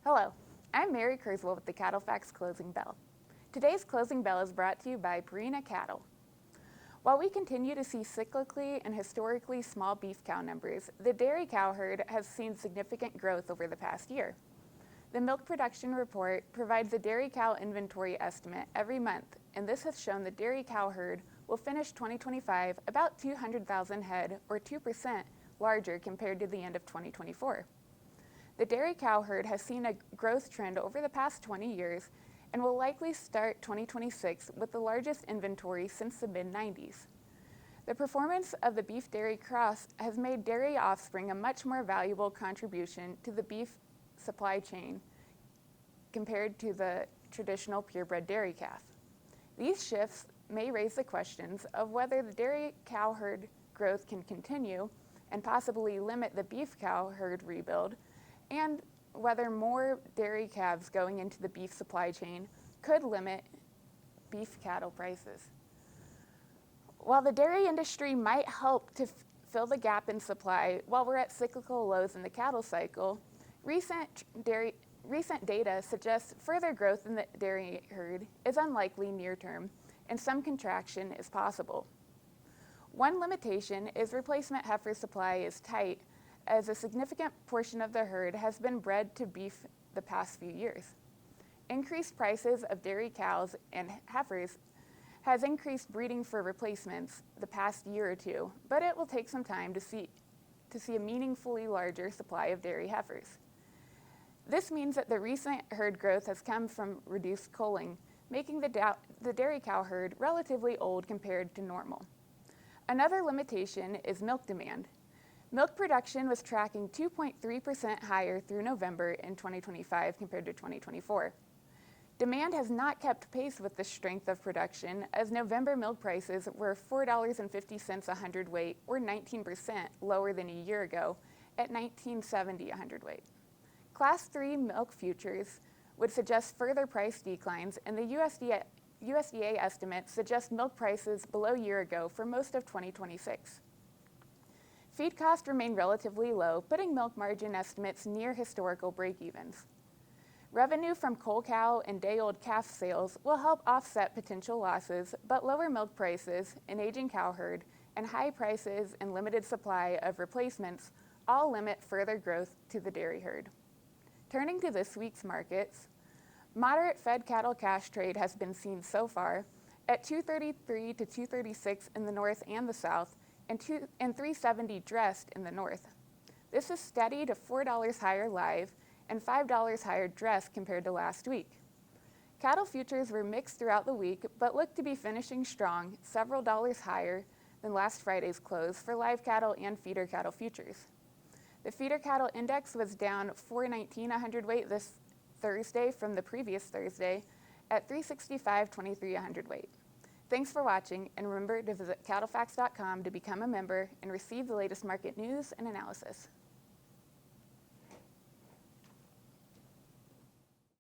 Hello, I'm Mary Kurzweil with the CattleFax Closing Bell. Today's Closing Bell is brought to you by Purina Cattle. While we continue to see cyclically and historically small beef cow numbers, the dairy cow herd has seen significant growth over the past year. The Milk Production Report provides a dairy cow inventory estimate every month, and this has shown the dairy cow herd will finish 2025 about 200,000 head, or 2% larger compared to the end of 2024. The dairy cow herd has seen a growth trend over the past 20 years and will likely start 2026 with the largest inventory since the mid-90s. The performance of the beef dairy cross has made dairy offspring a much more valuable contribution to the beef supply chain compared to the traditional purebred dairy calf. These shifts may raise the questions of whether the dairy cow herd growth can continue and possibly limit the beef cow herd rebuild, and whether more dairy calves going into the beef supply chain could limit beef cattle prices. While the dairy industry might help to fill the gap in supply while we're at cyclical lows in the cattle cycle, recent data suggests further growth in the dairy herd is unlikely near term, and some contraction is possible. One limitation is replacement heifer supply is tight, as a significant portion of the herd has been bred to beef the past few years. Increased prices of dairy cows and heifers has increased breeding for replacements the past year or two, but it will take some time to see a meaningfully larger supply of dairy heifers. This means that the recent herd growth has come from reduced culling, making the dairy cow herd relatively old compared to normal. Another limitation is milk demand. Milk production was tracking 2.3% higher through November in 2025 compared to 2024. Demand has not kept pace with the strength of production, as November milk prices were $4.50 a hundredweight, or 19% lower than a year ago, at $19.70 a hundredweight. Class 3 milk futures would suggest further price declines, and the USDA estimates suggest milk prices below year ago for most of 2026. Feed costs remain relatively low, putting milk margin estimates near historical break-evens. Revenue from coal cow and day-old calf sales will help offset potential losses, but lower milk prices, an aging cow herd, and high prices and limited supply of replacements all limit further growth to the dairy herd. Turning to this week's markets, moderate fed cattle cash trade has been seen so far at $233 to $236 in the north and the south, and $370 dressed in the north. This is steady to $4 higher live and $5 higher dressed compared to last week. Cattle futures were mixed throughout the week, but look to be finishing strong, several dollars higher than last Friday's close for live cattle and feeder cattle futures. The feeder cattle index was down $4.19 a hundredweight this Thursday from the previous Thursday at $365.23 a hundredweight. Thanks for watching, and remember to visit CattleFax.com to become a member and receive the latest market news and analysis.